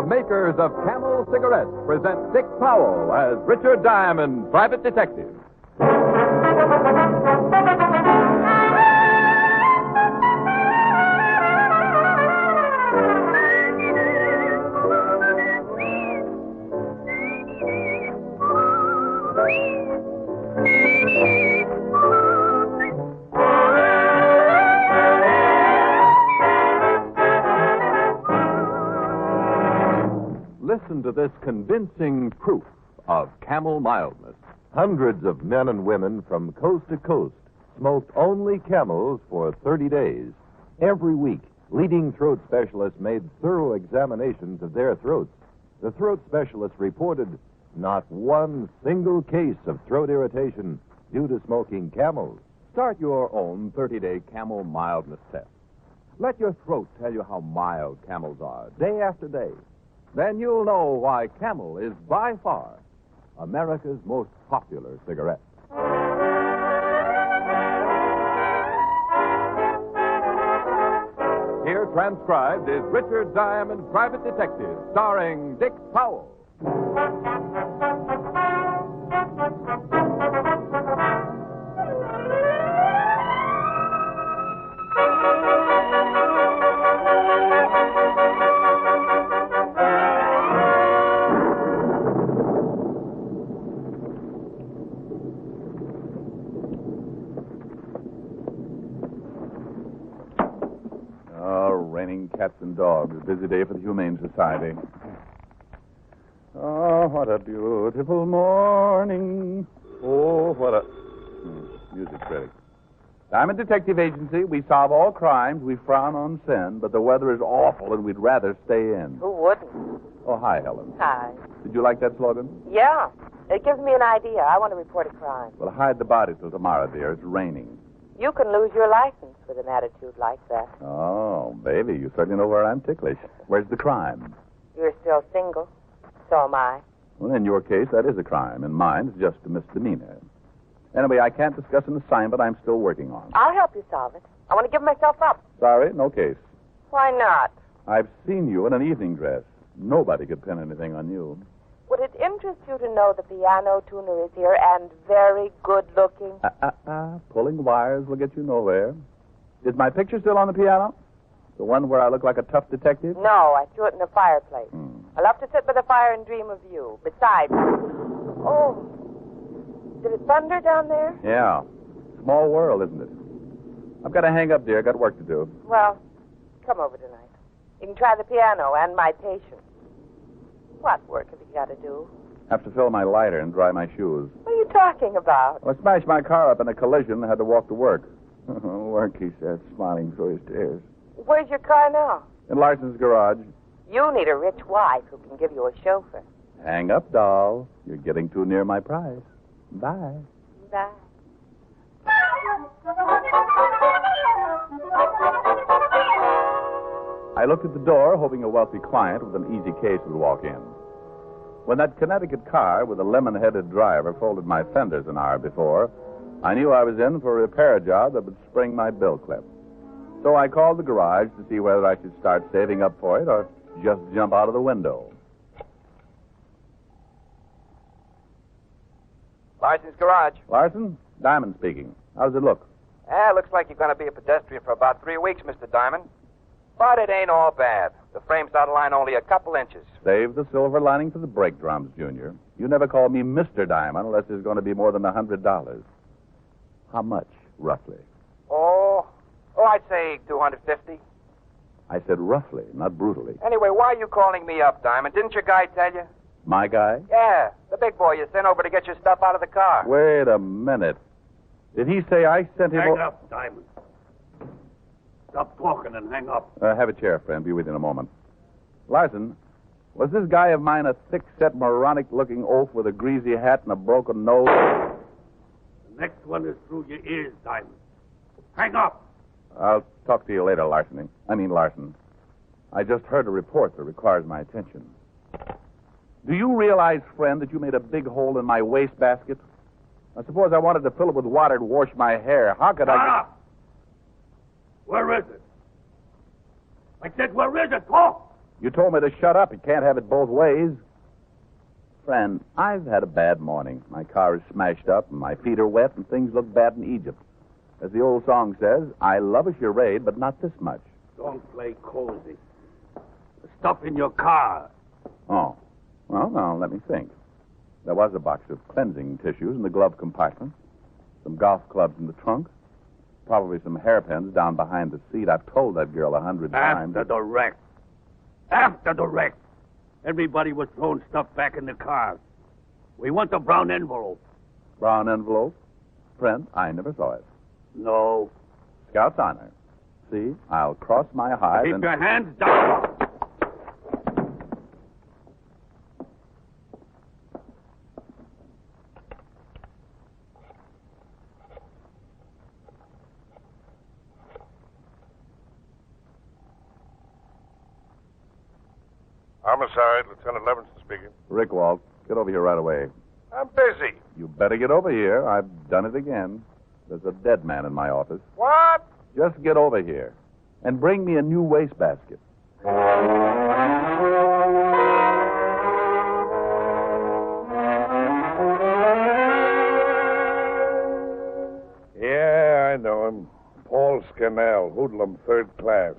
makers of Camel cigarettes, present Dick Powell as Richard Diamond, private detective. Listen to this convincing proof of Camel mildness. Hundreds of men and women from coast to coast smoked only Camels for 30 days. Every week, leading throat specialists made thorough examinations of their throats. The throat specialists reported not one single case of throat irritation due to smoking Camels. Start your own 30-day Camel mildness test. Let your throat tell you how mild Camels are, day after day. Then you'll know why Camel is by far America's most popular cigarette. Here transcribed is Richard Diamond, private detective, starring Dick Powell. Raining cats and dogs. A busy day for the Humane Society. Oh, what a beautiful morning. Oh, what a... music critic. Diamond Detective Agency, we solve all crimes, we frown on sin, but the weather is awful and we'd rather stay in. Who wouldn't? Oh, hi, Helen. Hi. Did you like that slogan? Yeah. It gives me an idea. I want to report a crime. Well, hide the body till tomorrow, dear. It's raining. You can lose your license with an attitude like that. Oh, baby, you certainly know where I'm ticklish. Where's the crime? You're still single. So am I. Well, in your case, that is a crime. In mine, it's just a misdemeanor. Anyway, I can't discuss an assignment I'm still working on. I'll help you solve it. I want to give myself up. Sorry, no case. Why not? I've seen you in an evening dress. Nobody could pin anything on you. Would it interest you to know the piano tuner is here and very good looking? Pulling wires will get you nowhere. Is my picture still on the piano? The one where I look like a tough detective? No, I threw it in the fireplace. I love to sit by the fire and dream of you. Besides... Oh, did it thunder down there? Yeah. Small world, isn't it? I've got to hang up, dear. Got work to do. Well, come over tonight. You can try the piano and my patience. What work have you got to do? Have to fill my lighter and dry my shoes. What are you talking about? Well, I smashed my car up in a collision and had to walk to work. Work, he said, smiling through his tears. Where's your car now? In Larson's garage. You need a rich wife who can give you a chauffeur. Hang up, doll. You're getting too near my prize. Bye. Bye. I looked at the door, hoping a wealthy client with an easy case would walk in. When that Connecticut car with a lemon-headed driver folded my fenders an hour before, I knew I was in for a repair job that would spring my bill clip. So I called the garage to see whether I should start saving up for it or just jump out of the window. Larson's garage. Larson? Diamond speaking. How does it look? Looks like you're going to be a pedestrian for about 3 weeks, Mr. Diamond. But it ain't all bad. The frame's out of line only a couple inches. Save the silver lining for the brake drums, Junior. You never call me Mr. Diamond unless there's going to be more than $100. How much, roughly? Oh, I'd say 250. I said roughly, not brutally. Anyway, why are you calling me up, Diamond? Didn't your guy tell you? My guy? Yeah, the big boy you sent over to get your stuff out of the car. Wait a minute. Did he say I sent him... Hang up, Diamond. Stop talking and hang up. Have a chair, friend. Be with you in a moment. Larson, was this guy of mine a thick-set, moronic-looking oaf with a greasy hat and a broken nose? The next one is through your ears, Diamond. Hang up. I'll talk to you later, Larson. I just heard a report that requires my attention. Do you realize, friend, that you made a big hole in my wastebasket? Now, suppose I wanted to fill it with water to wash my hair. How could I... Shut up! Where is it? I said, where is it? Talk! You told me to shut up. You can't have it both ways. Friend, I've had a bad morning. My car is smashed up, and my feet are wet, and things look bad in Egypt. As the old song says, I love a charade, but not this much. Don't play cozy. The stuff in your car. Oh. Well, now, let me think. There was a box of cleansing tissues in the glove compartment, some golf clubs in the trunk, probably some hairpins down behind the seat. I've told that girl 100 times. After the wreck. After the wreck. Everybody was throwing stuff back in the car. We want the brown envelope. Brown envelope? Friend, I never saw it. No. Scout's honor. See, I'll cross my hide Keep and... your hands down. Homicide, Lieutenant Levinson speaking. Rick Walt, get over here right away. I'm busy. You better get over here. I've done it again. There's a dead man in my office. What? Just get over here and bring me a new wastebasket. Yeah, I know him. Paul Scannell, hoodlum, third class.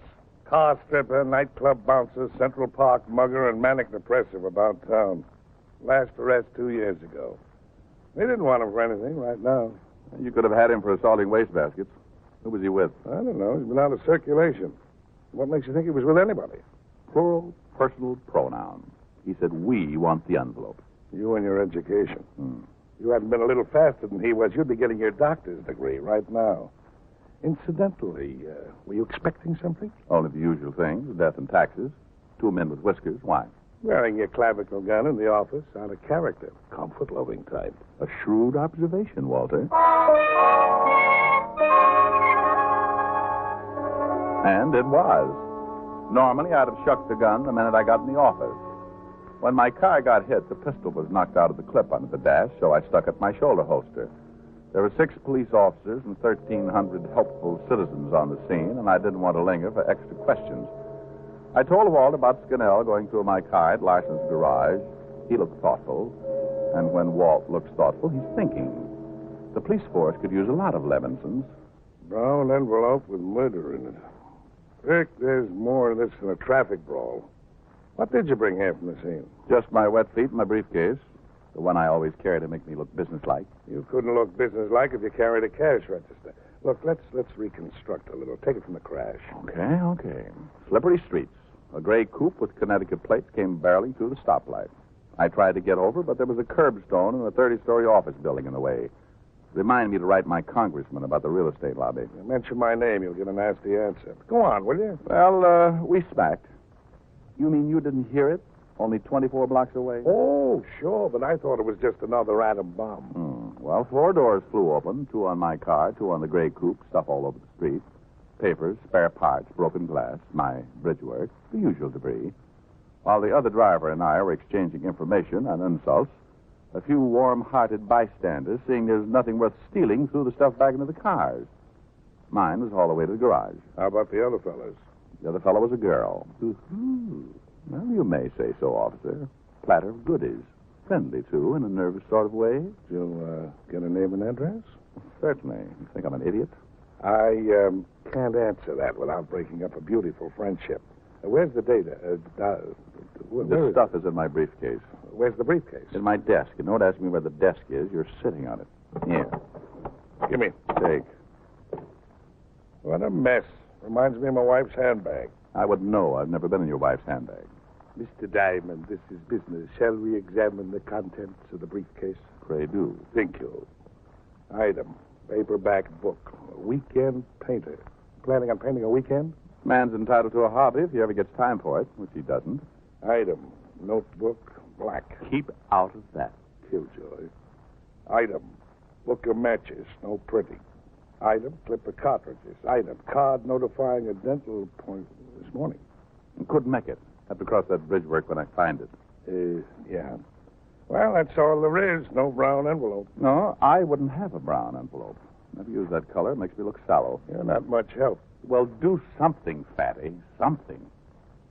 Car stripper, nightclub bouncer, Central Park mugger, and manic depressive about town. Last arrest 2 years ago. They didn't want him for anything right now. You could have had him for assaulting wastebaskets. Who was he with? I don't know. He's been out of circulation. What makes you think he was with anybody? Plural personal pronoun. He said, we want the envelope. You and your education. You hadn't been a little faster than he was, you'd be getting your doctor's degree right now. Incidentally, were you expecting something? Only the usual things, death and taxes. 2 men with whiskers. Why? Wearing your clavicle gun in the office, out of character. Comfort-loving type. A shrewd observation, Walter. And it was. Normally, I'd have shucked the gun the minute I got in the office. When my car got hit, the pistol was knocked out of the clip under the dash, so I stuck it in my shoulder holster. There were 6 police officers and 1,300 helpful citizens on the scene, and I didn't want to linger for extra questions. I told Walt about Scannell going through my car at Larson's garage. He looked thoughtful, and when Walt looks thoughtful, he's thinking. The police force could use a lot of Levinsons. Brown envelope with murder in it. Rick, there's more of this than a traffic brawl. What did you bring here from the scene? Just my wet feet and my briefcase, the one I always carry to make me look businesslike. You couldn't look businesslike if you carried a cash register. Look, let's reconstruct a little. Take it from the crash. Okay. Slippery streets. A gray coupe with Connecticut plates came barreling through the stoplight. I tried to get over, but there was a curbstone and a 30-story office building in the way. Remind me to write my congressman about the real estate lobby. You mention my name, you'll get a nasty answer. Go on, will you? Well, we smacked. You mean you didn't hear it? Only 24 blocks away? Oh, sure, but I thought it was just another atom bomb. Well, 4 doors flew open, 2 on my car, 2 on the gray coupe, stuff all over the street. Papers, spare parts, broken glass, my bridge work, the usual debris. While the other driver and I were exchanging information and insults, a few warm-hearted bystanders, seeing there's nothing worth stealing, threw the stuff back into the cars. Mine was hauled away to the garage. How about the other fellas? The other fellow was a girl. Well, you may say so, officer. Platter of goodies. Friendly, too, in a nervous sort of way. Did you get a name and address? Certainly. You think I'm an idiot? I can't answer that without breaking up a beautiful friendship. Where's the data? The stuff is in my briefcase. Where's the briefcase? In my desk. And don't ask me where the desk is. You're sitting on it. Here. Give me. Take. What a mess. Reminds me of my wife's handbag. I would know. I've never been in your wife's handbag. Mr. Diamond, this is business. Shall we examine the contents of the briefcase? Pray do. Thank you. Item, paperback book. A weekend painter. Planning on painting a weekend? Man's entitled to a hobby if he ever gets time for it, which he doesn't. Item, notebook, black. Keep out of that. Killjoy. Item, book of matches, no printing. Item, clip of cartridges. Item, card notifying a dental appointment this morning. Couldn't make it. Have to cross that bridge work when I find it. Yeah. Well, that's all there is. No brown envelope. No, I wouldn't have a brown envelope. Never use that color. It makes me look sallow. You're not much help. Well, do something, Fatty. Something.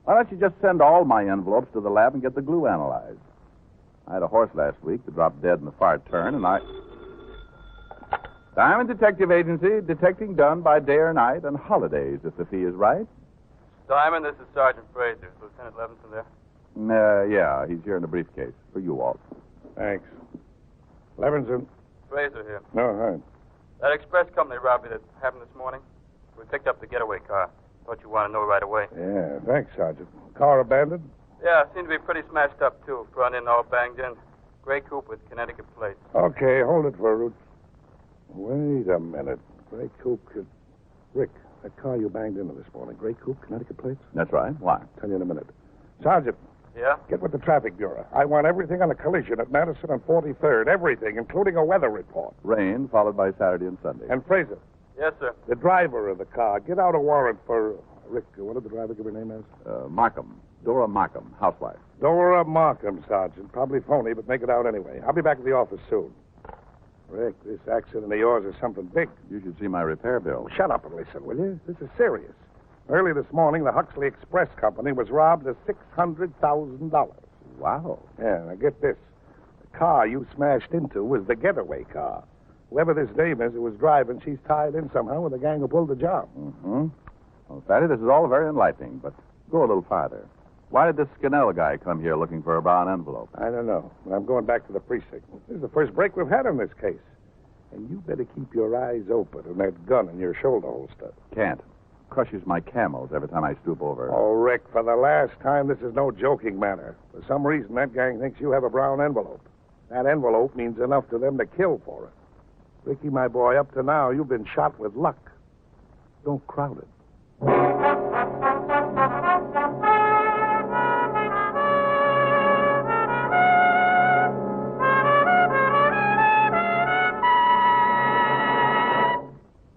Why don't you just send all my envelopes to the lab and get the glue analyzed? I had a horse last week that dropped dead in the far turn, and I... Diamond Detective Agency, detecting done by day or night and holidays, if the fee is right. Diamond, this is Sergeant Fraser. Is Lieutenant Levinson there? Yeah, he's here in a briefcase. For you, Walt. Thanks. Levinson. Fraser here. No, hi. That express company robbery that happened this morning, we picked up the getaway car. Thought you want to know right away. Yeah, thanks, Sergeant. Car abandoned? Yeah, seemed to be pretty smashed up, too. Front end all banged in. Gray coupe with Connecticut plates. Okay, hold it for a route. Wait a minute. Gray coupe could... Rick, that car you banged into this morning, gray coupe, Connecticut plates? That's right. Why? Tell you in a minute. Sergeant. Yeah? Get with the traffic bureau. I want everything on the collision at Madison and 43rd. Everything, including a weather report. Rain, followed by Saturday and Sunday. And Fraser. Yes, sir. The driver of the car. Get out a warrant for... Rick, what did the driver give her name as? Markham. Dora Markham, housewife. Dora Markham, Sergeant. Probably phony, but make it out anyway. I'll be back at the office soon. Rick, this accident of yours is something big. You should see my repair bill. Shut up and listen, will you? This is serious. Early this morning, the Huxley Express Company was robbed of $600,000. Wow. Yeah, now get this. The car you smashed into was the getaway car. Whoever this dame is who was driving, she's tied in somehow with the gang who pulled the job. Mm-hmm. Well, Fatty, this is all very enlightening, but go a little farther. Why did this Scannell guy come here looking for a brown envelope? I don't know. But I'm going back to the precinct. This is the first break we've had on this case. And you better keep your eyes open and that gun in your shoulder holster. Can't. Crushes my camels every time I stoop over. Oh, Rick, for the last time, this is no joking matter. For some reason, that gang thinks you have a brown envelope. That envelope means enough to them to kill for it. Ricky, my boy, up to now, you've been shot with luck. Don't crowd it.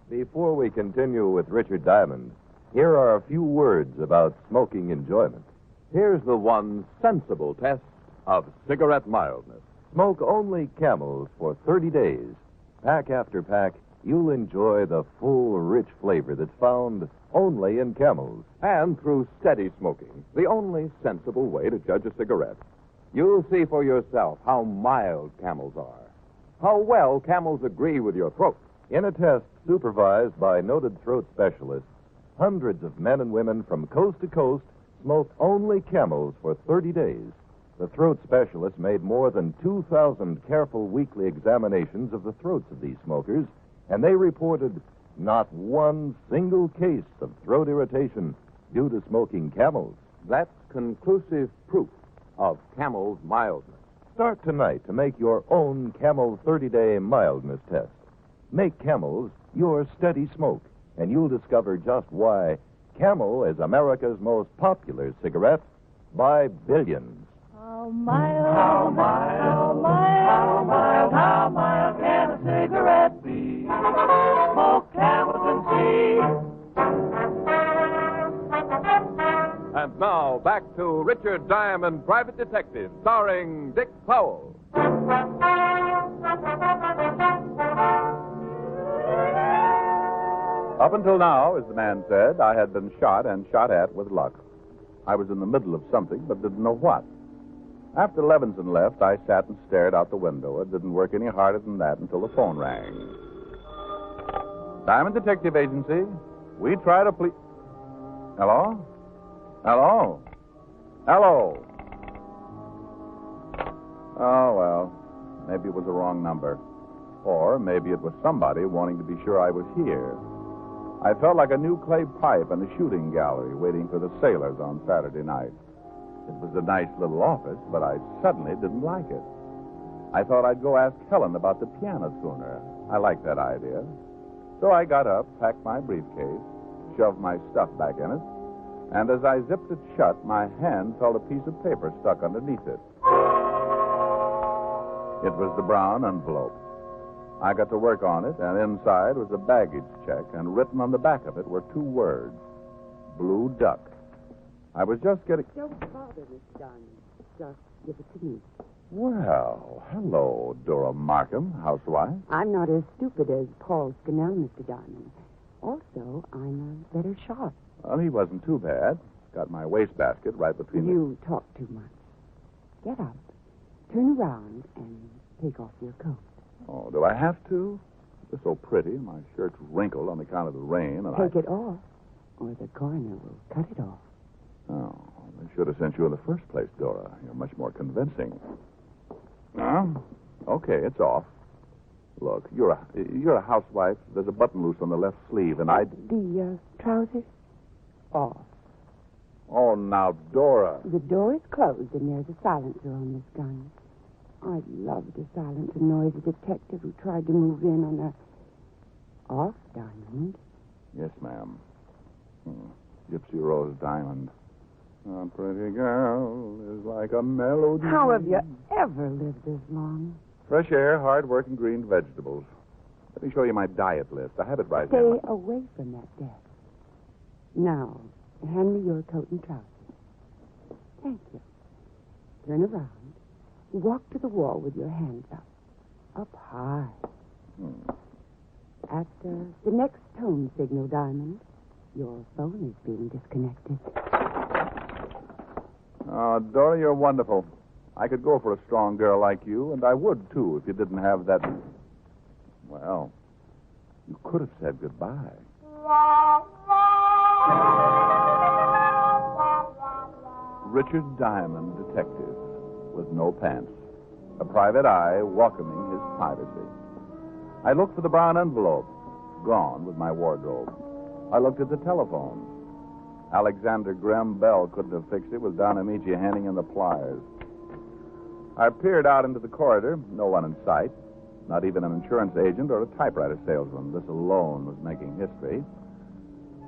Before we continue with Richard Diamond, here are a few words about smoking enjoyment. Here's the one sensible test of cigarette mildness. Smoke only Camels for 30 days. Pack after pack, you'll enjoy the full, rich flavor that's found only in Camels. And through steady smoking, the only sensible way to judge a cigarette, you'll see for yourself how mild Camels are, how well Camels agree with your throat. In a test supervised by noted throat specialists, hundreds of men and women from coast to coast smoked only Camels for 30 days. The throat specialists made more than 2,000 careful weekly examinations of the throats of these smokers, and they reported not one single case of throat irritation due to smoking Camels. That's conclusive proof of Camel's mildness. Start tonight to make your own Camel 30-day mildness test. Make Camels your steady smoke, and you'll discover just why Camel is America's most popular cigarette by billions. How mild, how mild, how mild, how mild, how mild can a cigarette be? Smoke Camels and see. And now, back to Richard Diamond, Private Detective, starring Dick Powell. Up until now, as the man said, I had been shot and shot at with luck. I was in the middle of something, but didn't know what. After Levinson left, I sat and stared out the window. It didn't work any harder than that until the phone rang. Diamond Detective Agency, we try to please... Hello? Hello? Hello? Oh, well, maybe it was the wrong number. Or maybe it was somebody wanting to be sure I was here. I felt like a new clay pipe in a shooting gallery waiting for the sailors on Saturday night. It was a nice little office, but I suddenly didn't like it. I thought I'd go ask Helen about the piano sooner. I liked that idea. So I got up, packed my briefcase, shoved my stuff back in it, and as I zipped it shut, my hand felt a piece of paper stuck underneath it. It was the brown envelope. I got to work on it, and inside was a baggage check, and written on the back of it were two words, Blue Duck. I was just getting... Don't bother, Mr. Diamond. Just give it to me. Well, hello, Dora Markham, housewife. I'm not as stupid as Paul Scannell, Mr. Diamond. Also, I'm a better shot. Well, he wasn't too bad. Got my wastebasket right between You talk too much. Get up, turn around, and take off your coat. Oh, do I have to? It's so pretty. My shirt's wrinkled on account of the rain, and Take it off, or the coroner will cut it off. Oh, I should have sent you in the first place, Dora. You're much more convincing. Okay, it's off. Look, you're a housewife. There's a button loose on the left sleeve, and I... The trousers? Off. Oh, now, Dora. The door is closed, and there's a silencer on this gun. I'd love to silence a noisy detective who tried to move in on a off diamond. Yes, ma'am. Gypsy Rose Diamond. A pretty girl is like a melody. How have you ever lived this long? Fresh air, hard work, and green vegetables. Let me show you my diet list. I have it right Stay here. away from that desk. Now, hand me your coat and trousers. Thank you. Turn around. Walk to the wall with your hands up. Up high. At the next tone signal, Diamond, your phone is being disconnected. Oh, Dora, you're wonderful. I could go for a strong girl like you, and I would, too, if you didn't have that... Well, you could have said goodbye. Richard Diamond, detective, with no pants. A private eye welcoming his privacy. I looked for the brown envelope. Gone with my wardrobe. I looked at the telephone. Alexander Graham Bell couldn't have fixed it with Don Amici handing in the pliers. I peered out into the corridor. No one in sight. Not even an insurance agent or a typewriter salesman. This alone was making history.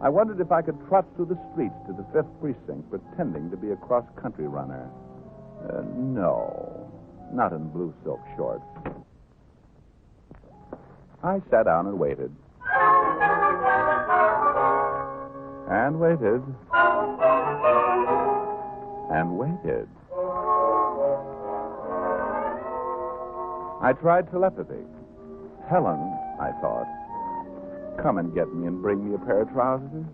I wondered if I could trot through the streets to the 5th Precinct pretending to be a cross-country runner. No. Not in blue silk shorts. I sat down and waited. And waited. And waited. I tried telepathy. Helen, I thought, come and get me and bring me a pair of trousers.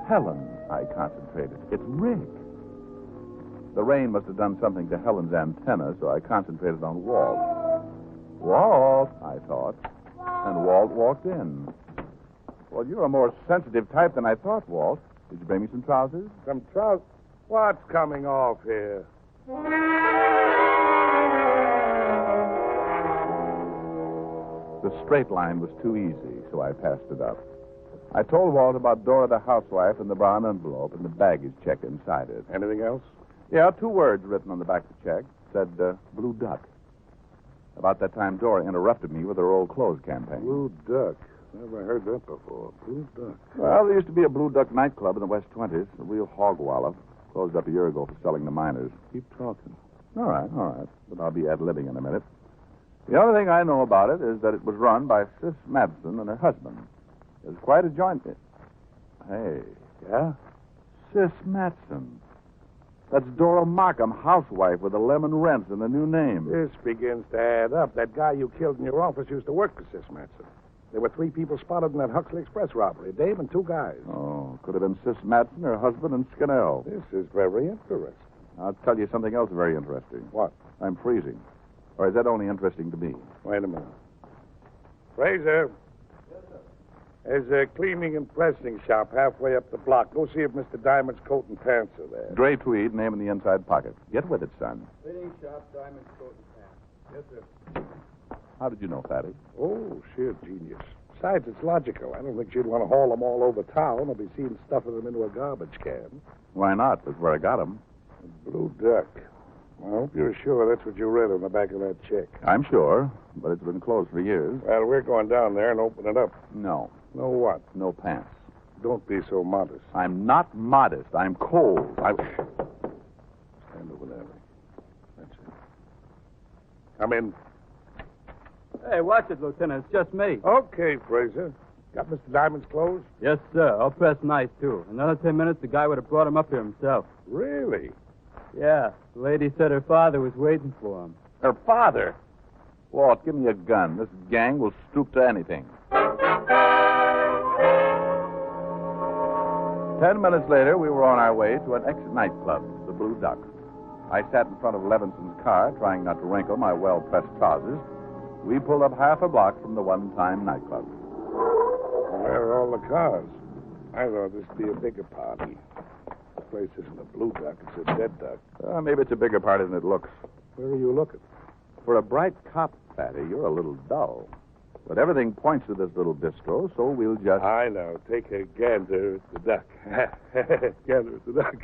Helen, I concentrated. It's Rick. The rain must have done something to Helen's antenna, so I concentrated on Walt. Walt, I thought. And Walt walked in. Well, you're a more sensitive type than I thought, Walt. Did you bring me some trousers? Some trousers? What's coming off here? The straight line was too easy, so I passed it up. I told Walt about Dora the housewife and the brown envelope and the baggage check inside it. Anything else? Yeah, 2 words written on the back of the check. Said, Blue Duck. About that time, Dora interrupted me with her old clothes campaign. Blue Duck. Never heard that before. Blue Duck. Well, there used to be a Blue Duck nightclub in the West 20s. A real hog wallow. Closed up a year ago for selling to minors. Keep talking. All right. But I'll be ad-libbing in a minute. The only thing I know about it is that it was run by Sis Madsen and her husband. It was quite a joint. Hey. Yeah? Sis Madsen. That's Dora Markham, housewife with the lemon rents and a new name. This begins to add up. That guy you killed in your office used to work for Sis Matson. There were 3 people spotted in that Huxley Express robbery. Dave and 2 guys. Oh, could have been Sis Madsen, her husband, and Scannell. This is very interesting. I'll tell you something else very interesting. What? I'm freezing. Or is that only interesting to me? Wait a minute. Fraser. Yes, sir. There's a cleaning and pressing shop halfway up the block. Go see if Mr. Diamond's coat and pants are there. Gray tweed, name in the inside pocket. Get with it, son. Fitting shop, Diamond's coat and pants. Yes, sir. How did you know, Fatty? Oh, sheer genius. Besides, it's logical. I don't think she'd want to haul them all over town or be seen stuffing them into a garbage can. Why not? That's where I got them. Blue Duck. I hope you're sure that's what you read on the back of that check. I'm sure, but it's been closed for years. Well, we're going down there and open it up. No. No what? No pants. Don't be so modest. I'm not modest. I'm cold. Stand over there. That's it. Come in. Hey, watch it, Lieutenant. It's just me. Okay, Fraser. Got Mr. Diamond's clothes? Yes, sir. All pressed nice, too. Another 10 minutes, the guy would have brought him up here himself. Really? Yeah. The lady said her father was waiting for him. Her father? Walt, give me a gun. This gang will stoop to anything. 10 minutes later, we were on our way to an ex-nightclub, the Blue Duck. I sat in front of Levinson's car, trying not to wrinkle my well-pressed trousers. We pulled up half a block from the one-time nightclub. Where are all the cars? I thought this would be a bigger party. This place isn't a Blue Duck, it's a dead duck. Maybe it's a bigger party than it looks. Where are you looking? For a bright cop, Fatty, you're a little dull. But everything points to this little bistro, so we'll just... I know. Take a gander at the duck. Gander at the duck.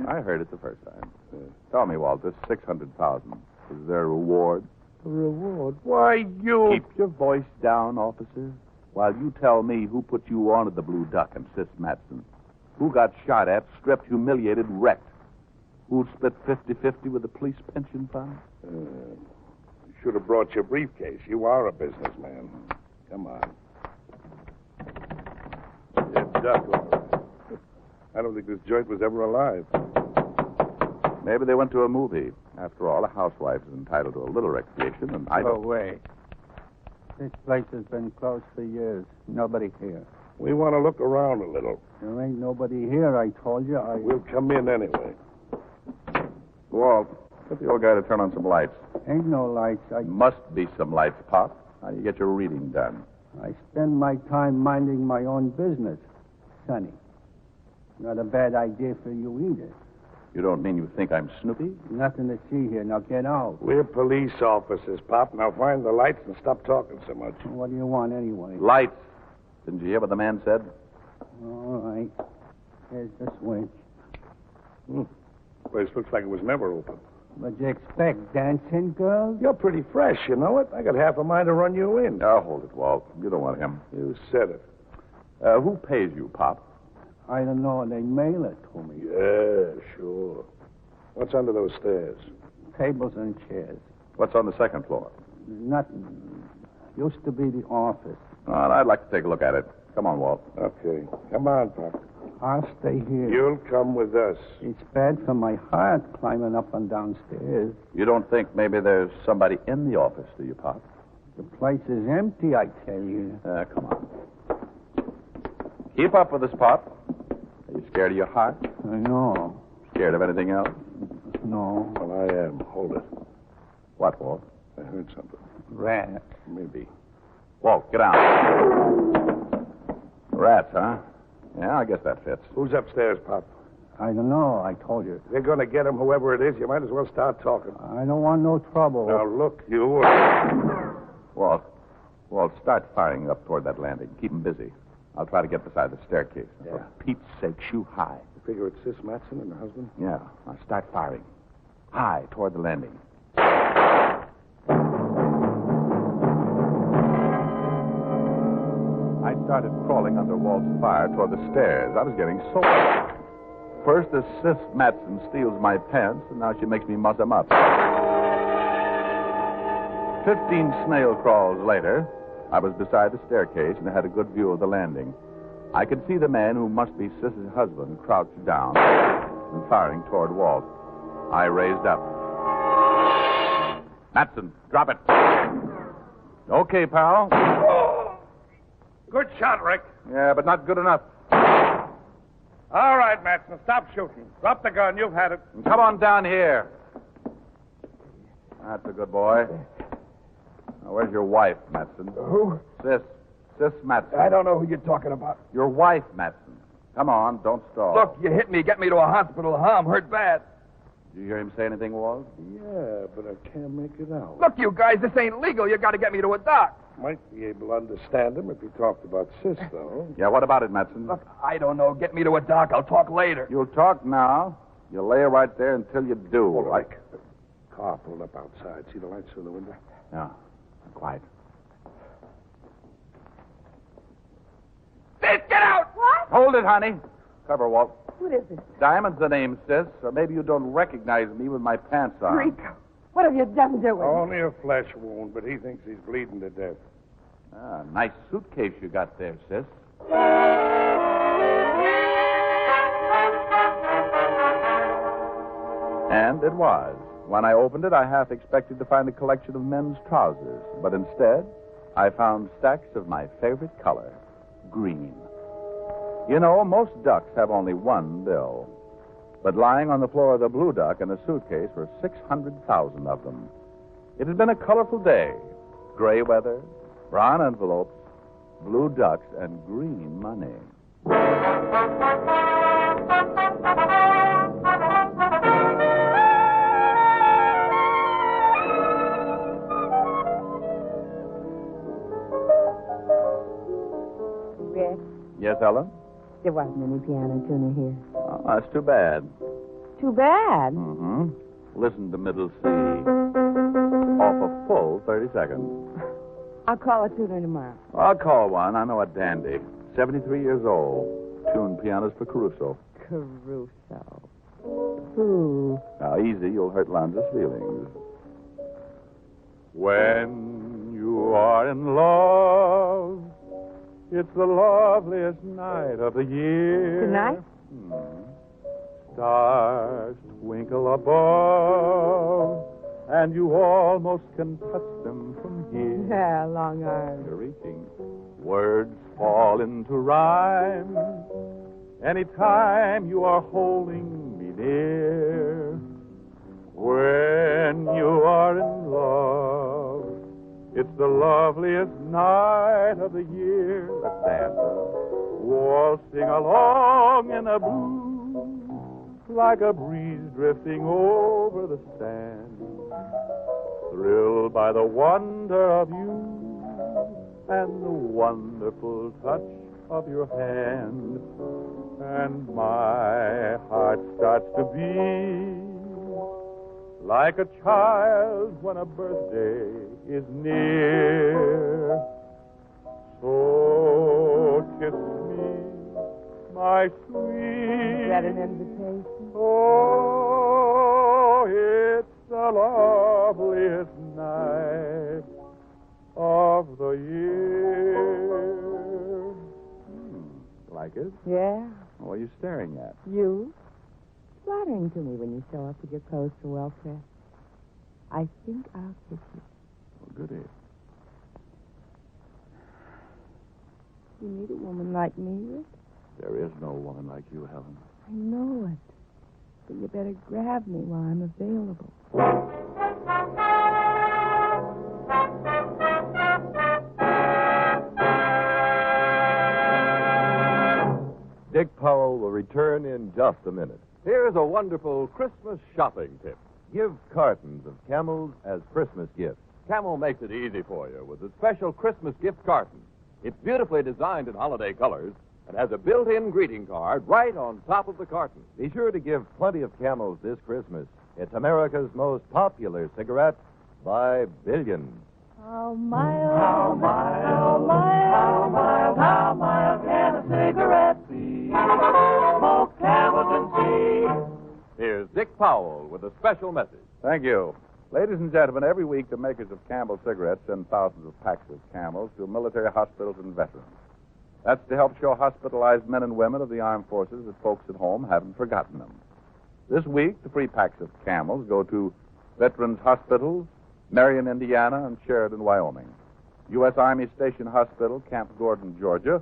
I heard it the first time. Tell me, Walt, this $600,000, is there a reward? A reward? Why, you... Keep your voice down, officer, while you tell me who put you on to the Blue Duck and Sis Matson. Who got shot at, stripped, humiliated, wrecked? Who'd split 50-50 with the police pension fund? You should have brought your briefcase. You are a businessman. Come on. Dead duck, all right. I don't think this joint was ever alive. Maybe they went to a movie. After all, a housewife is entitled to a little recreation, and I No don't... way. This place has been closed for years. Nobody here. We want to look around a little. There ain't nobody here, I told you. We'll come in anyway. Walt, get the old guy to turn on some lights. Ain't no lights. Must be some lights, Pop. How do you get your reading done? I spend my time minding my own business, Sonny. Not a bad idea for you either. You don't mean you think I'm Snoopy? Nothing to see here. Now get out. We're police officers, Pop. Now find the lights and stop talking so much. What do you want anyway? Lights. Didn't you hear what the man said? All right. Here's the switch. Place looks like it was never open. What'd you expect, dancing girls? You're pretty fresh, you know it. I got half a mind to run you in. Oh, hold it, Walt. You don't want him. You said it. Who pays you, Pop? I don't know. They mail it to me. Yeah, sure. What's under those stairs? Tables and chairs. What's on the second floor? Nothing. Used to be the office. Well, I'd like to take a look at it. Come on, Walt. Okay. Come on, Pop. I'll stay here. You'll come with us. It's bad for my heart climbing up and down stairs. You don't think maybe there's somebody in the office, do you, Pop? The place is empty, I tell you. Come on. Keep up with us, Pop. Are you scared of your heart? No. Scared of anything else? No. Well, I am. Hold it. What, Walt? I heard something. Rat. Maybe. Walt, get down. Rats, huh? Yeah, I guess that fits. Who's upstairs, Pop? I don't know. I told you. They're going to get him, whoever it is. You might as well start talking. I don't want no trouble. Now, look, you... Walt, start firing up toward that landing. Keep him busy. I'll try to get beside the staircase. Yeah. For Pete's sake, shoot high. You figure it's Sis Matson and her husband? Yeah. Now start firing. High toward the landing. I started crawling under Walt's fire toward the stairs. I was getting sore. First, this Sis Matson steals my pants, and now she makes me muss them up. 15 snail crawls later, I was beside the staircase and had a good view of the landing. I could see the man who must be Sis's husband crouched down and firing toward Walt. I raised up. Matson, drop it. Okay, pal. Good shot, Rick. Yeah, but not good enough. All right, Matson, stop shooting. Drop the gun. You've had it. Come on down here. That's a good boy. Now, where's your wife, Matson? Who? Sis Matson. I don't know who you're talking about. Your wife, Matson. Come on, don't stall. Look, you hit me. Get me to a hospital. I'm hurt bad. Did you hear him say anything, Walt? Yeah, but I can't make it out. Look, you guys, this ain't legal. You got to get me to a doc. Might be able to understand him if he talked about Sis, though. Yeah, what about it, Matson? Look, I don't know. Get me to a doc. I'll talk later. You'll talk now. You'll lay right there until you do. Hold on, Rick. Car pulled up outside. See the lights through the window? Yeah. Quiet. Sis, get out! What? Hold it, honey. Cover, Walt. What is it? Diamond's the name, Sis. Or maybe you don't recognize me with my pants on. Rico, what have you done to him? Only a flesh wound, but he thinks he's bleeding to death. Ah, nice suitcase you got there, Sis. And it was. When I opened it, I half expected to find a collection of men's trousers. But instead, I found stacks of my favorite color, green. You know, most ducks have only one bill. But lying on the floor of the Blue Duck in a suitcase were 600,000 of them. It had been a colorful day. Gray weather, brown envelopes, blue ducks, and green money. Rick, Yes, Ellen? there wasn't any piano tuner here. Oh, that's too bad. Too bad. Mm-hmm. Listen to middle C. Off a full 30 seconds. I'll call a tuner tomorrow. I'll call one. I know a dandy. 73 years old. Tuned pianos for Caruso. Caruso. Who? Now, easy. You'll hurt Lanza's feelings. When you are in love, it's the loveliest night of the year. Tonight? Stars twinkle above, and you almost can touch them from here. Yeah, long arms. You're reaching. Words fall into rhyme anytime you are holding me near. When you are in love, it's the loveliest night of the year. Let's dance. Waltzing along in a blue, like a breeze drifting over the sand. Thrilled by the wonder of you and the wonderful touch of your hand. And my heart starts to beat like a child when a birthday is near. So kiss me, my sweet. Is that an invitation? Oh, it's the loveliest night of the year. Like it? Yeah. What are you staring at? You? Flattering to me when you show up with your clothes so well pressed. I think I'll kiss you. Well, goody. You need a woman like me, Rick? There is no woman like you, Helen. I know it. But you better grab me while I'm available. Dick Powell will return in just a minute. Here's a wonderful Christmas shopping tip. Give cartons of Camels as Christmas gifts. Camel makes it easy for you with a special Christmas gift carton. It's beautifully designed in holiday colors and has a built-in greeting card right on top of the carton. Be sure to give plenty of Camels this Christmas. It's America's most popular cigarette by billions. How mild, how mild can a cigarette be? Smoke Camels and see. Here's Dick Powell with a special message. Thank you. Ladies and gentlemen, every week the makers of Camel cigarettes send thousands of packs of Camels to military hospitals and veterans. That's to help show hospitalized men and women of the armed forces that folks at home haven't forgotten them. This week, the free packs of Camels go to Veterans Hospitals, Marion, Indiana, and Sheridan, Wyoming, U.S. Army Station Hospital, Camp Gordon, Georgia,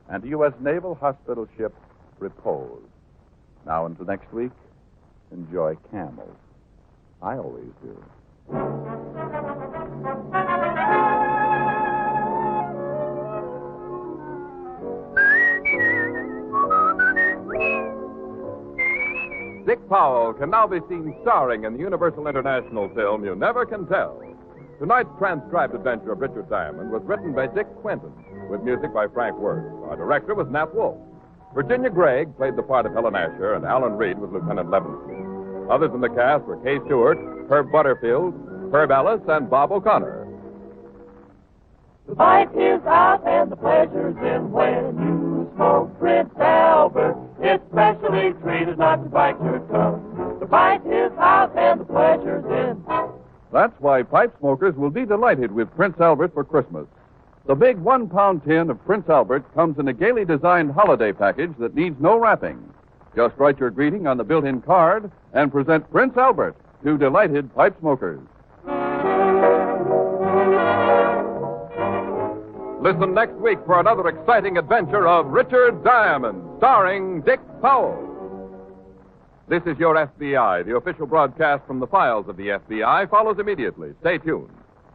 and U.S. Naval Hospital ship Repose. Now until next week, enjoy Camels. I always do. Dick Powell can now be seen starring in the Universal International film You Never Can Tell. Tonight's transcribed adventure of Richard Diamond was written by Dick Quentin, with music by Frank Worth. Our director was Nat Wolf. Virginia Gregg played the part of Helen Asher, and Alan Reed was Lieutenant Levinson. Others in the cast were Kay Stewart, Herb Butterfield, Herb Ellis, and Bob O'Connor. The bite is out and the pleasure's in when you smoke Prince Albert. It's specially treated not to bite your tongue. The bite is out and the pleasure's in. That's why pipe smokers will be delighted with Prince Albert for Christmas. The big 1-pound tin of Prince Albert comes in a gaily designed holiday package that needs no wrapping. Just write your greeting on the built-in card and present Prince Albert to delighted pipe smokers. Listen next week for another exciting adventure of Richard Diamond, starring Dick Powell. This is Your FBI. The official broadcast from the files of the FBI follows immediately. Stay tuned.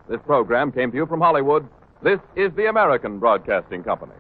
This program came to you from Hollywood. This is the American Broadcasting Company.